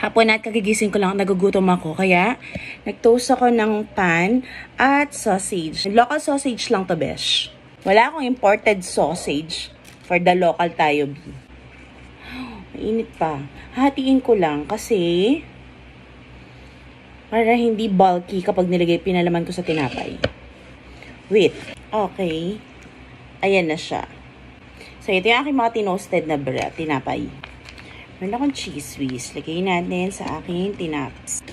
Hapon at kagigising ko lang, nagugutom ako. Kaya, nag-toast ako ng pan at sausage. Local sausage lang to, besh. Wala akong imported sausage for the local tayo, B. Mainit pa. Hatiin ko lang kasi para hindi bulky kapag pinalaman ko sa tinapay. Wait. Okay. Ayan na siya. So, ito yung aking mga tinoasted na tinapay. Meron akong cheese whiz. Lagay natin sa aking tinaps.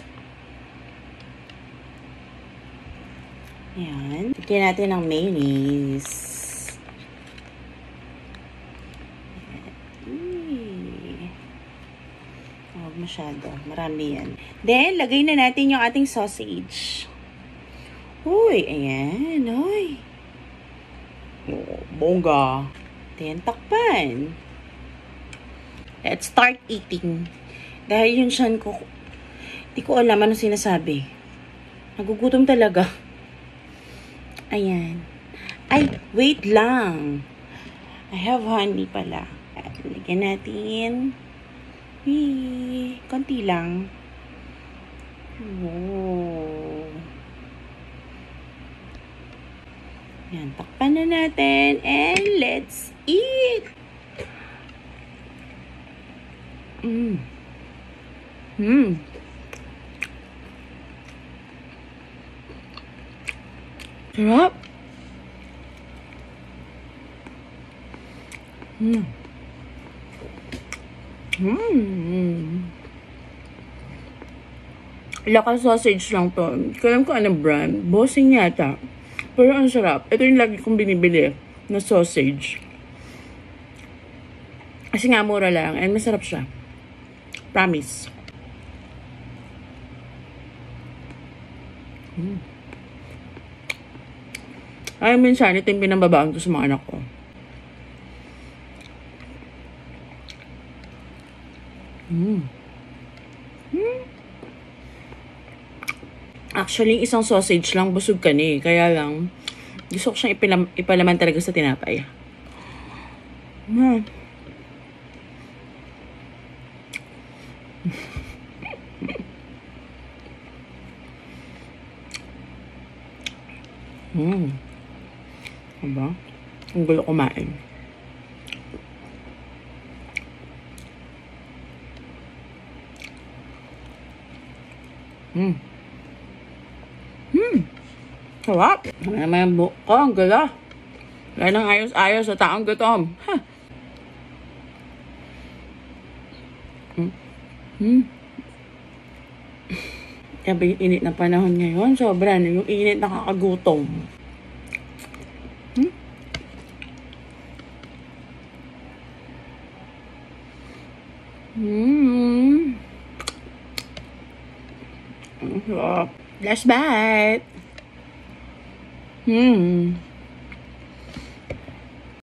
Ayan. Lagyan natin ng mayonnaise. Huwag masyado. Marami yan. Then, lagay na natin yung ating sausage. Uy, ayan. Uy. Oh, bongga. Then, takpan. Let's start eating. Dahil yung siyan ko, di ko alam ano sinasabi. Nagugutom talaga. Ayan. Ay, wait lang. I have honey pala. Lagyan natin. Konti lang. Oh. Yan, takpan na natin. And let's eat! Sarap. Local sausage lang to. Kaya ko anong brand. Bossing yata. Pero ang sarap. Ito yung lagi kong binibili na sausage. Kasi nga mura lang. And masarap siya. Promise. Ay, minsan, ito yung pinambabaan ko sa mga anak ko. Actually, isang sausage lang, busog ka ni. Kaya lang, gusto ko siyang ipalaman talaga sa tinapay. Diba? Ang gulo kumain. Sarap. Naman yung buhok ko. Ang gulo. Wala nang ayos-ayos sa taong gutom. Ha? Kaya yung init na panahon ngayon, sobra na yung init nakakagutom. Last bite.